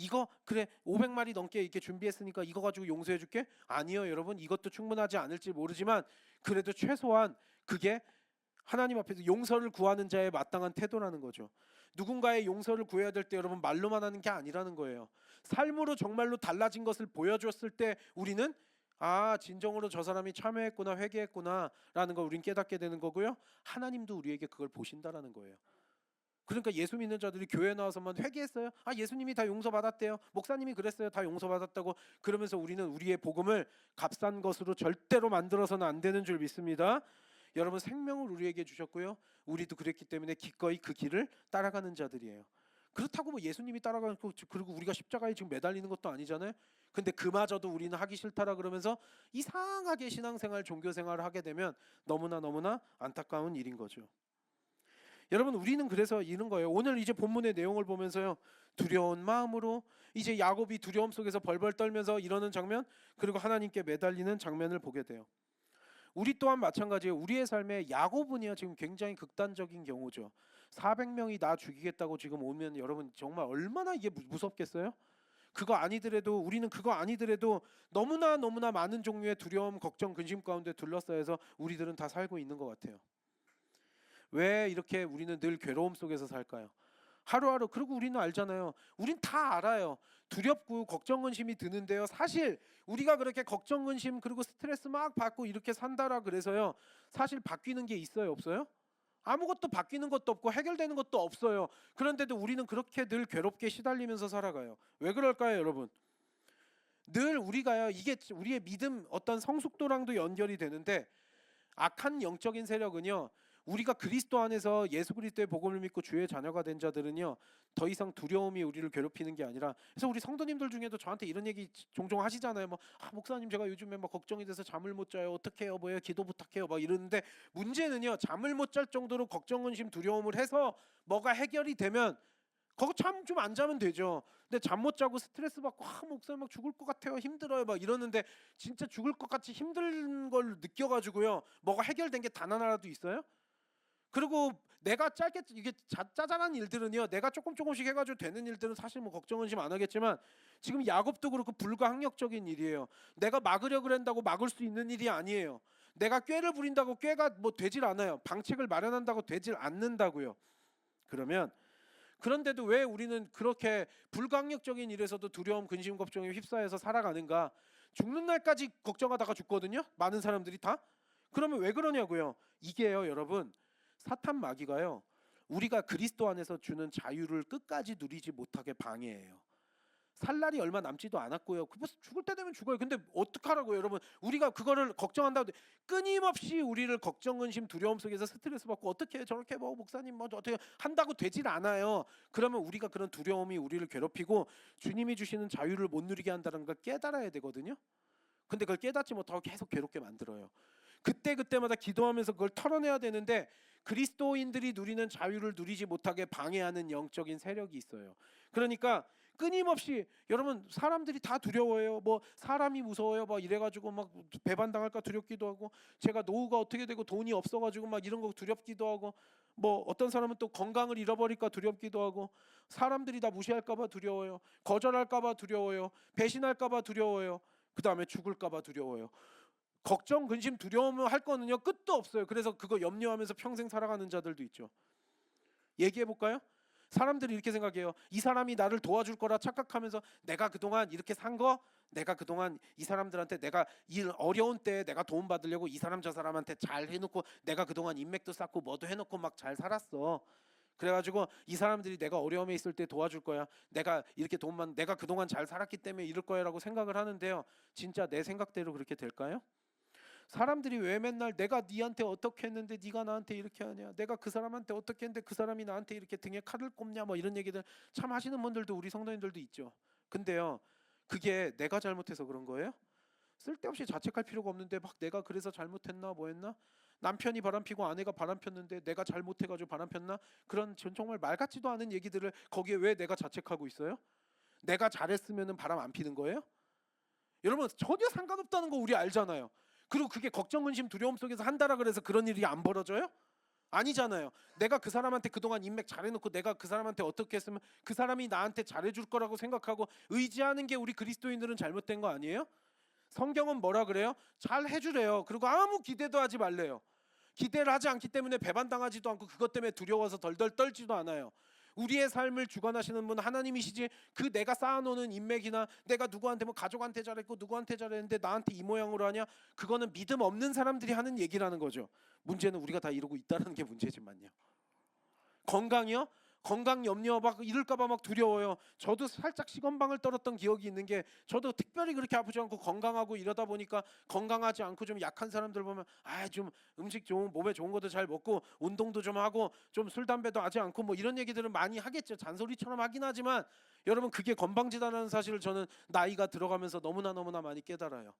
이거 그래 500마리 넘게 이렇게 준비했으니까 이거 가지고 용서해 줄게? 아니요, 여러분, 이것도 충분하지 않을지 모르지만 그래도 최소한 그게 하나님 앞에서 용서를 구하는 자의 마땅한 태도라는 거죠. 누군가의 용서를 구해야 될 때 여러분, 말로만 하는 게 아니라는 거예요. 삶으로 정말로 달라진 것을 보여줬을 때 우리는 진정으로 저 사람이 참회했구나, 회개했구나 라는 걸 우린 깨닫게 되는 거고요, 하나님도 우리에게 그걸 보신다라는 거예요. 그러니까 예수 믿는 자들이 교회 나와서만 회개했어요, 예수님이 다 용서받았대요, 목사님이 그랬어요, 다 용서받았다고 그러면서 우리는 우리의 복음을 값싼 것으로 절대로 만들어서는 안 되는 줄 믿습니다. 여러분, 생명을 우리에게 주셨고요, 우리도 그랬기 때문에 기꺼이 그 길을 따라가는 자들이에요. 그렇다고 뭐 예수님이 따라가는 거, 그리고 우리가 십자가에 지금 매달리는 것도 아니잖아요. 근데 그마저도 우리는 하기 싫다라 그러면서 이상하게 신앙생활, 종교생활을 하게 되면 너무나 안타까운 일인 거죠. 여러분, 우리는 그래서 이런 거예요. 오늘 이제 본문의 내용을 보면서요, 두려운 마음으로 이제 야곱이 두려움 속에서 벌벌 떨면서 이러는 장면, 그리고 하나님께 매달리는 장면을 보게 돼요. 우리 또한 마찬가지예요. 우리의 삶에 야곱은요, 지금 굉장히 극단적인 경우죠. 400명이 나 죽이겠다고 지금 오면 여러분 정말 얼마나 이게 무섭겠어요? 그거 아니더라도, 우리는 그거 아니더라도 너무나 많은 종류의 두려움, 걱정, 근심 가운데 둘러싸여서 우리들은 다 살고 있는 것 같아요. 왜 이렇게 우리는 늘 괴로움 속에서 살까요? 하루하루. 그리고 우리는 알잖아요. 우린 다 알아요. 두렵고 걱정 근심이 드는데요, 사실 우리가 그렇게 걱정 근심 그리고 스트레스 막 받고 이렇게 산다라 그래서요, 사실 바뀌는 게 있어요, 없어요? 아무것도 바뀌는 것도 없고 해결되는 것도 없어요. 그런데도 우리는 그렇게 늘 괴롭게 시달리면서 살아가요. 왜 그럴까요, 여러분? 늘 우리가요, 이게 우리의 믿음 어떤 성숙도랑도 연결이 되는데, 악한 영적인 세력은요, 우리가 그리스도 안에서 예수 그리스도의 복음을 믿고 주의 자녀가 된 자들은요, 더 이상 두려움이 우리를 괴롭히는 게 아니라, 그래서 우리 성도님들 중에도 저한테 이런 얘기 종종 하시잖아요. 뭐 목사님, 제가 요즘에 막 걱정이 돼서 잠을 못 자요, 어떻게 해요, 뭐예요, 기도 부탁해요 막 이러는데, 문제는요, 잠을 못 잘 정도로 걱정, 근심, 두려움을 해서 뭐가 해결이 되면 그거 참 좀 안 자면 되죠. 근데 잠 못 자고 스트레스 받고 목사님 막 죽을 것 같아요, 힘들어요 막 이러는데, 진짜 죽을 것 같이 힘든 걸 느껴가지고요, 뭐가 해결된 게 단 하나라도 있어요? 그리고 내가 짧게 이게 짜잘한 일들은요, 내가 조금씩 해가지고 되는 일들은 사실 뭐 걱정 근심 안 하겠지만, 지금 야곱도 그렇고 불가항력적인 일이에요. 내가 막으려 그런다고 막을 수 있는 일이 아니에요. 내가 꾀를 부린다고 꾀가 뭐 되질 않아요. 방책을 마련한다고 되질 않는다고요. 그런데도 왜 우리는 그렇게 불가항력적인 일에서도 두려움, 근심, 걱정에 휩싸여서 살아가는가? 죽는 날까지 걱정하다가 죽거든요, 많은 사람들이 다. 그러면 왜 그러냐고요? 이게요, 여러분, 사탄 마귀가요, 우리가 그리스도 안에서 주는 자유를 끝까지 누리지 못하게 방해해요. 살 날이 얼마 남지도 않았고요, 죽을 때 되면 죽어요. 근데 어떡하라고요, 여러분? 우리가 그거를 걱정한다고 끊임없이 우리를 걱정, 근심, 두려움 속에서 스트레스 받고 어떻게 저렇게 뭐 목사님 뭐 어떻게 한다고 되질 않아요. 그러면 우리가 그런 두려움이 우리를 괴롭히고 주님이 주시는 자유를 못 누리게 한다는 걸 깨달아야 되거든요. 근데 그걸 깨닫지 못하고 계속 괴롭게 만들어요. 그때마다 기도하면서 그걸 털어내야 되는데 그리스도인들이 누리는 자유를 누리지 못하게 방해하는 영적인 세력이 있어요. 그러니까 끊임없이 여러분 사람들이 다 두려워해요. 뭐 사람이 무서워요. 막 이래가지고 막 배반당할까 두렵기도 하고, 제가 노후가 어떻게 되고 돈이 없어가지고 막 이런 거 두렵기도 하고, 뭐 어떤 사람은 또 건강을 잃어버릴까 두렵기도 하고, 사람들이 다 무시할까봐 두려워요. 거절할까봐 두려워요. 배신할까봐 두려워요. 그 다음에 죽을까봐 두려워요. 걱정, 근심, 두려움 할 거는요 끝도 없어요. 그래서 그거 염려하면서 평생 살아가는 자들도 있죠. 얘기해 볼까요? 사람들이 이렇게 생각해요. 이 사람이 나를 도와줄 거라 착각하면서 내가 그동안 이렇게 산 거, 내가 그동안 이 사람들한테 내가 이 어려운 때에 내가 도움 받으려고 이 사람 저 사람한테 잘 해놓고 내가 그동안 인맥도 쌓고 뭐도 해놓고 막 잘 살았어. 그래가지고 이 사람들이 내가 어려움에 있을 때 도와줄 거야. 내가 이렇게 돈만 내가 그동안 잘 살았기 때문에 이럴 거야라고 생각을 하는데요. 진짜 내 생각대로 그렇게 될까요? 사람들이 왜 맨날 내가 네한테 어떻게 했는데 네가 나한테 이렇게 하냐, 내가 그 사람한테 어떻게 했는데 그 사람이 나한테 이렇게 등에 칼을 꼽냐, 뭐 이런 얘기들 참 하시는 분들도 우리 성도님들도 있죠. 근데요, 그게 내가 잘못해서 그런 거예요? 쓸데없이 자책할 필요가 없는데 막 내가 그래서 잘못했나 뭐 했나, 남편이 바람피고 아내가 바람폈는데 내가 잘못해가지고 바람폈나, 그런 정말 말 같지도 않은 얘기들을 거기에 왜 내가 자책하고 있어요? 내가 잘했으면 바람 안 피는 거예요? 여러분 전혀 상관없다는 거 우리 알잖아요. 그리고 그게 걱정, 근심, 두려움 속에서 한다라 그래서 그런 일이 안 벌어져요? 아니잖아요. 내가 그 사람한테 그동안 인맥 잘해놓고 내가 그 사람한테 어떻게 했으면 그 사람이 나한테 잘해줄 거라고 생각하고 의지하는 게 우리 그리스도인들은 잘못된 거 아니에요? 성경은 뭐라 그래요? 잘 해주래요. 그리고 아무 기대도 하지 말래요. 기대를 하지 않기 때문에 배반당하지도 않고 그것 때문에 두려워서 덜덜 떨지도 않아요. 우리의 삶을 주관하시는 분 하나님이시지, 그 내가 쌓아놓는 인맥이나 내가 누구한테 뭐 가족한테 잘했고 누구한테 잘했는데 나한테 이 모양으로 하냐, 그거는 믿음 없는 사람들이 하는 얘기라는 거죠. 문제는 우리가 다 이러고 있다는 게 문제지만요. 건강이요? 건강 염려 막 이럴까봐 막 두려워요. 저도 살짝 식은방을 떨었던 기억이 있는 게, 저도 특별히 그렇게 아프지 않고 건강하고 이러다 보니까 건강하지 않고 좀 약한 사람들 보면 좀 음식 좋은 몸에 좋은 것도 잘 먹고 운동도 좀 하고 좀 술 담배도 하지 않고 뭐 이런 얘기들은 많이 하겠죠. 잔소리처럼 하긴 하지만 여러분 그게 건방지다는 사실을 저는 나이가 들어가면서 너무나 많이 깨달아요.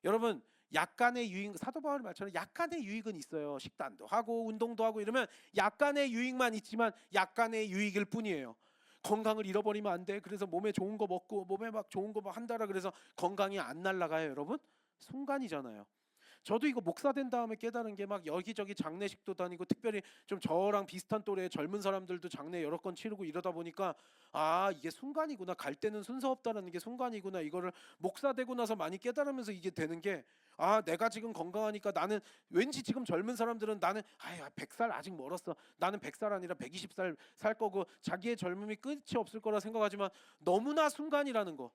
여러분 약간의 유익, 사도 바울의 말처럼 약간의 유익은 있어요. 식단도 하고 운동도 하고 이러면 약간의 유익만 있지만 약간의 유익일 뿐이에요. 건강을 잃어버리면 안 돼. 그래서 몸에 좋은 거 먹고 몸에 막 좋은 거 막 한다라 그래서 건강이 안 날아가요. 여러분 순간이잖아요. 저도 이거 목사 된 다음에 깨달은 게, 막 여기저기 장례식도 다니고 특별히 좀 저랑 비슷한 또래의 젊은 사람들도 장례 여러 건 치르고 이러다 보니까 이게 순간이구나, 갈 때는 순서 없다라는 게 순간이구나, 이거를 목사 되고 나서 많이 깨달으면서 이게 되는 게, 내가 지금 건강하니까 나는, 왠지 지금 젊은 사람들은 나는 100살 아직 멀었어, 나는 100살 아니라 120살 살 거고 자기의 젊음이 끝이 없을 거라 생각하지만 너무나 순간이라는 거.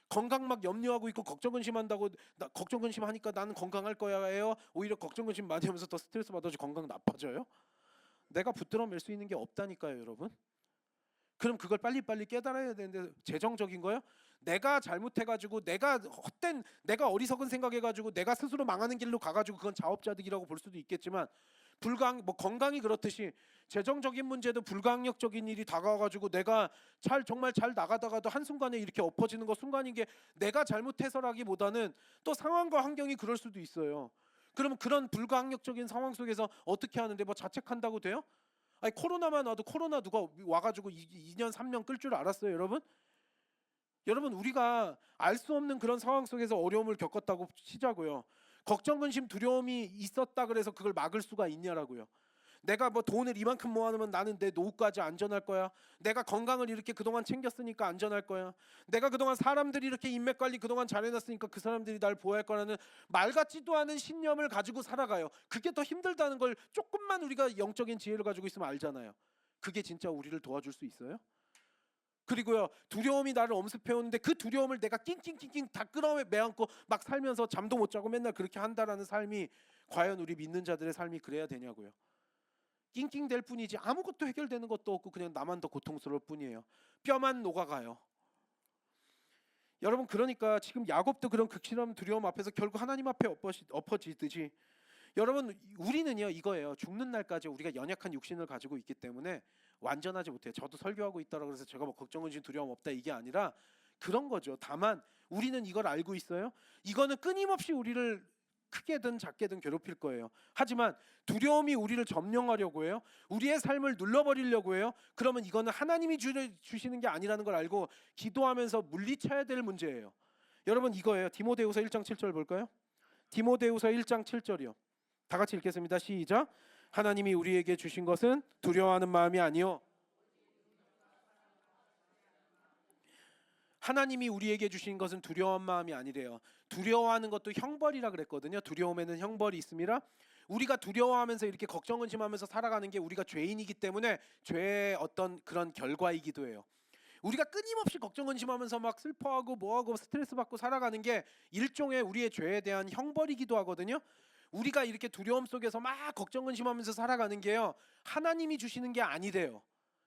건강 막 염려하고 있고 걱정 근심한다고, 걱정 근심하니까 나는 건강할 거야예요. 오히려 걱정 근심 많이 하면서 더 스트레스 받아서 건강 나빠져요. 내가 붙들어맬 수 있는 게 없다니까요, 여러분. 그럼 그걸 빨리빨리 깨달아야 되는데, 재정적인 거요? 내가 잘못해가지고 내가 어리석은 생각해가지고 내가 스스로 망하는 길로 가가지고 그건 자업자득이라고 볼 수도 있겠지만, 뭐 건강이 그렇듯이 재정적인 문제도 불가항력적인 일이 다가와가지고 내가 정말 잘 나가다가도 한순간에 이렇게 엎어지는 거 순간인 게 내가 잘못해서라기보다는 또 상황과 환경이 그럴 수도 있어요. 그러면 그런 불가항력적인 상황 속에서 어떻게 하는데, 뭐 자책한다고 돼요? 아니 코로나만 와도 코로나 누가 와가지고 2년 3년 끌 줄 알았어요, 여러분? 여러분 우리가 알 수 없는 그런 상황 속에서 어려움을 겪었다고 치자고요. 걱정, 근심, 두려움이 있었다 그래서 그걸 막을 수가 있냐라고요. 내가 뭐 돈을 이만큼 모아놓으면 나는 내 노후까지 안전할 거야. 내가 건강을 이렇게 그동안 챙겼으니까 안전할 거야. 내가 그동안 사람들이 이렇게 인맥 관리 그동안 잘해놨으니까 그 사람들이 날 보호할 거라는 말 같지도 않은 신념을 가지고 살아가요. 그게 더 힘들다는 걸 조금만 우리가 영적인 지혜를 가지고 있으면 알잖아요. 그게 진짜 우리를 도와줄 수 있어요? 그리고요, 두려움이 나를 엄습해오는데 그 두려움을 내가 낑낑낑낑 다 끌어매안고 막 살면서 잠도 못 자고 맨날 그렇게 한다라는 삶이 과연 우리 믿는 자들의 삶이 그래야 되냐고요. 낑낑댈 뿐이지 아무것도 해결되는 것도 없고 그냥 나만 더 고통스러울 뿐이에요. 뼈만 녹아가요. 여러분 그러니까 지금 야곱도 그런 극심한 두려움 앞에서 결국 하나님 앞에 엎어지듯이, 여러분 우리는요 이거예요. 죽는 날까지 우리가 연약한 육신을 가지고 있기 때문에 완전하지 못해요. 저도 설교하고 있다라 그래서 제가 뭐 걱정, 근심, 두려움 없다 이게 아니라 그런 거죠. 다만 우리는 이걸 알고 있어요. 이거는 끊임없이 우리를 크게든 작게든 괴롭힐 거예요. 하지만 두려움이 우리를 점령하려고 해요. 우리의 삶을 눌러버리려고 해요. 그러면 이거는 하나님이 주시는 게 아니라는 걸 알고 기도하면서 물리쳐야 될 문제예요. 여러분 이거예요. 디모데후서 1장 7절 볼까요? 디모데후서 1장 7절이요. 다 같이 읽겠습니다. 시작. 하나님이 우리에게 주신 것은 두려워하는 마음이 아니요. 하나님이 우리에게 주신 것은 두려운 마음이 아니래요. 두려워하는 것도 형벌이라 그랬거든요. 두려움에는 형벌이 있습니다. 우리가 두려워하면서 이렇게 걱정 근심하면서 살아가는 게 우리가 죄인이기 때문에 죄의 어떤 그런 결과이기도 해요. 우리가 끊임없이 걱정 근심하면서 막 슬퍼하고 뭐하고 스트레스 받고 살아가는 게 일종의 우리의 죄에 대한 형벌이기도 하거든요. 우리가 이렇게 두려움 속에서 막 걱정 근심하면서 살아가는 게요, 하나님이 주시는 게 아니래요.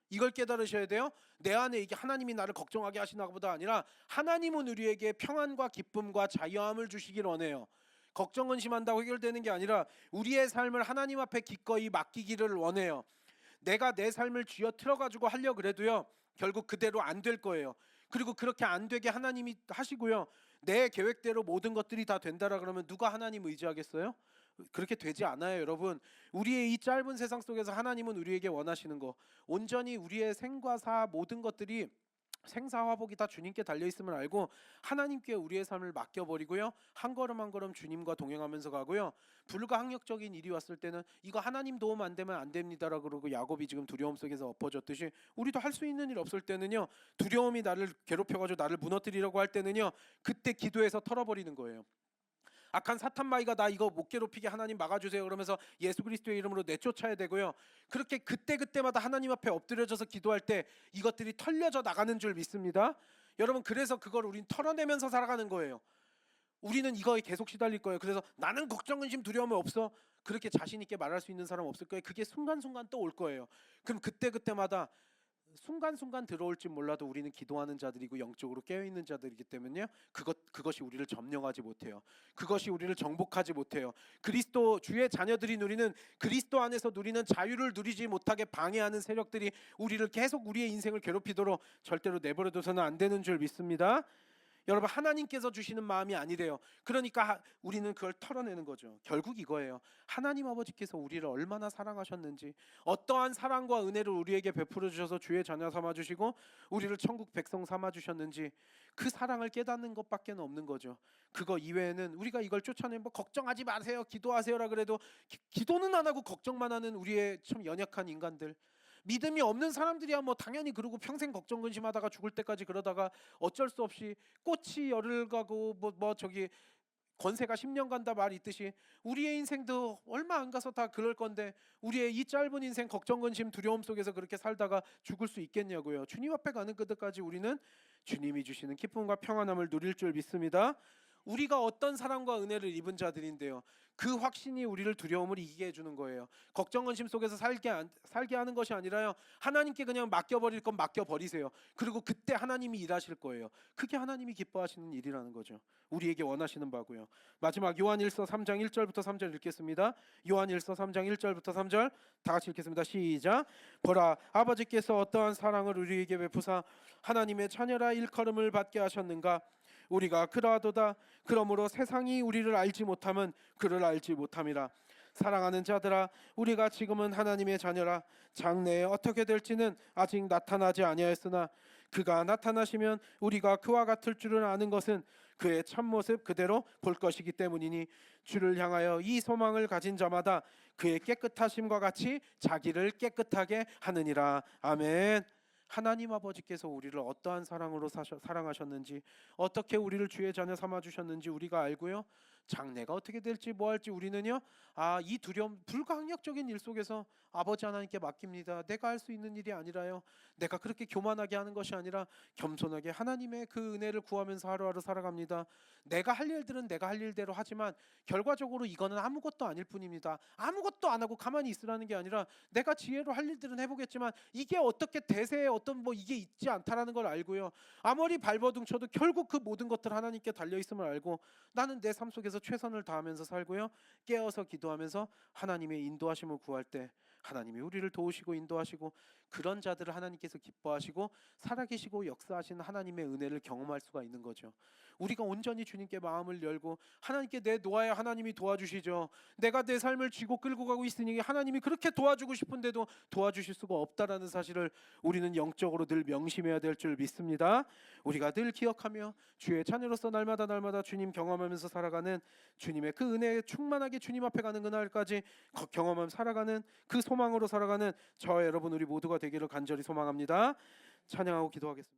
이걸 깨달으셔야 돼요. 내 안에 이게 하나님이 나를 걱정하게 하시나 보다 아니라 하나님은 우리에게 평안과 기쁨과 자유함을 주시길 원해요. 걱정 근심한다고 해결되는 게 아니라 우리의 삶을 하나님 앞에 기꺼이 맡기기를 원해요. 내가 내 삶을 쥐어 틀어가지고 하려고 그래도요, 결국 그대로 안 될 거예요. 그리고 그렇게 안 되게 하나님이 하시고요, 내 계획대로 모든 것들이 다 된다라 그러면 누가 하나님 의지하겠어요? 그렇게 되지 않아요. 여러분, 우리의 이 짧은 세상 속에서 하나님은 우리에게 원하시는 거, 온전히 우리의 생과 사 모든 것들이 생사화복이 다 주님께 달려있음을 알고 하나님께 우리의 삶을 맡겨버리고요, 한 걸음 한 걸음 주님과 동행하면서 가고요, 불가항력적인 일이 왔을 때는 이거 하나님 도움 안 되면 안 됩니다라 그러고 야곱이 지금 두려움 속에서 엎어졌듯이 우리도 할 수 있는 일 없을 때는요, 두려움이 나를 괴롭혀가지고 나를 무너뜨리려고 할 때는요, 그때 기도해서 털어버리는 거예요. 악한 사탄 마귀가 나 이거 못 괴롭히게 하나님 막아주세요 그러면서 예수 그리스도의 이름으로 내쫓아야 되고요, 그렇게 그때마다 하나님 앞에 엎드려져서 기도할 때 이것들이 털려져 나가는 줄 믿습니다. 여러분, 그래서 그걸 우린 털어내면서 살아가는 거예요. 우리는 이거에 계속 시달릴 거예요. 그래서 나는 걱정 근심 두려움이 없어, 그렇게 자신 있게 말할 수 있는 사람 없을 거예요. 그게 순간순간 또 올 거예요. 그럼 그때마다 순간순간 들어올지 몰라도 우리는 기도하는 자들이고 영적으로 깨어있는 자들이기 때문에 그것이 우리를 점령하지 못해요. 그것이 우리를 정복하지 못해요. 그리스도 주의 자녀들이 누리는, 그리스도 안에서 누리는 자유를 누리지 못하게 방해하는 세력들이 우리를 계속 우리의 인생을 괴롭히도록 절대로 내버려둬서는 안 되는 줄 믿습니다. 여러분, 하나님께서 주시는 마음이 아니래요. 그러니까 우리는 그걸 털어내는 거죠. 결국 이거예요. 하나님 아버지께서 우리를 얼마나 사랑하셨는지, 어떠한 사랑과 은혜를 우리에게 베풀어 주셔서 주의 자녀 삼아 주시고 우리를 천국 백성 삼아 주셨는지, 그 사랑을 깨닫는 것밖에 없는 거죠. 그거 이외에는 우리가 이걸 쫓아내면 뭐 걱정하지 마세요, 기도하세요라 그래도 기도는 안 하고 걱정만 하는 우리의 참 연약한 인간들, 믿음이 없는 사람들이야 뭐 당연히 그러고 평생 걱정 근심하다가 죽을 때까지 그러다가 어쩔 수 없이 꽃이 열을 가고 뭐 저기 권세가 10년 간다 말 있듯이 우리의 인생도 얼마 안 가서 다 그럴 건데 우리의 이 짧은 인생 걱정 근심 두려움 속에서 그렇게 살다가 죽을 수 있겠냐고요. 주님 앞에 가는 그때까지 우리는 주님이 주시는 기쁨과 평안함을 누릴 줄 믿습니다. 우리가 어떤 사랑과 은혜를 입은 자들인데요, 그 확신이 우리를 두려움을 이기게 해주는 거예요. 걱정 근심 속에서 살게 하는 것이 아니라요, 하나님께 그냥 맡겨버릴 건 맡겨버리세요. 그리고 그때 하나님이 일하실 거예요. 그게 하나님이 기뻐하시는 일이라는 거죠. 우리에게 원하시는 바고요. 마지막 요한일서 3장 1절부터 3절 읽겠습니다. 요한일서 3장 1절부터 3절 다 같이 읽겠습니다. 시작. 보라, 아버지께서 어떠한 사랑을 우리에게 베푸사 하나님의 자녀라 일컬음을 받게 하셨는가. 우리가 그러하도다. 그러므로 세상이 우리를 알지 못함은 그를 알지 못함이라. 사랑하는 자들아, 우리가 지금은 하나님의 자녀라. 장래에 어떻게 될지는 아직 나타나지 아니하였으나 그가 나타나시면 우리가 그와 같을 줄을 아는 것은 그의 참모습 그대로 볼 것이기 때문이니 주를 향하여 이 소망을 가진 자마다 그의 깨끗하심과 같이 자기를 깨끗하게 하느니라. 아멘. 하나님 아버지께서 우리를 어떠한 사랑으로 사랑하셨는지, 어떻게 우리를 주의 자녀 삼아 주셨는지 우리가 알고요, 장래가 어떻게 될지 뭐 할지 우리는요, 이 두려움, 불가항력적인 일 속에서 아버지 하나님께 맡깁니다. 내가 할 수 있는 일이 아니라요, 내가 그렇게 교만하게 하는 것이 아니라 겸손하게 하나님의 그 은혜를 구하면서 하루하루 살아갑니다. 내가 할 일들은 내가 할 일대로 하지만 결과적으로 이거는 아무것도 아닐 뿐입니다. 아무것도 안 하고 가만히 있으라는 게 아니라 내가 지혜로 할 일들은 해보겠지만 이게 어떻게 대세에 어떤 뭐 이게 있지 않다라는 걸 알고요, 아무리 발버둥쳐도 결국 그 모든 것들 하나님께 달려있음을 알고 나는 내 삶 속에서 최선을 다하면서 살고요, 깨어서 기도하면서 하나님의 인도하심을 구할 때 하나님이 우리를 도우시고 인도하시고 그런 자들을 하나님께서 기뻐하시고 살아계시고 역사하시는 하나님의 은혜를 경험할 수가 있는 거죠. 우리가 온전히 주님께 마음을 열고 하나님께 내놓아야 하나님이 도와주시죠. 내가 내 삶을 쥐고 끌고 가고 있으니 하나님이 그렇게 도와주고 싶은데도 도와주실 수가 없다라는 사실을 우리는 영적으로 늘 명심해야 될 줄 믿습니다. 우리가 늘 기억하며 주의 자녀로서 날마다 주님 경험하면서 살아가는 주님의 그 은혜에 충만하게 주님 앞에 가는 그날까지 경험하며 살아가는 그 소망으로 살아가는 저와 여러분 우리 모두가 되기를 간절히 소망합니다. 찬양하고 기도하겠습니다.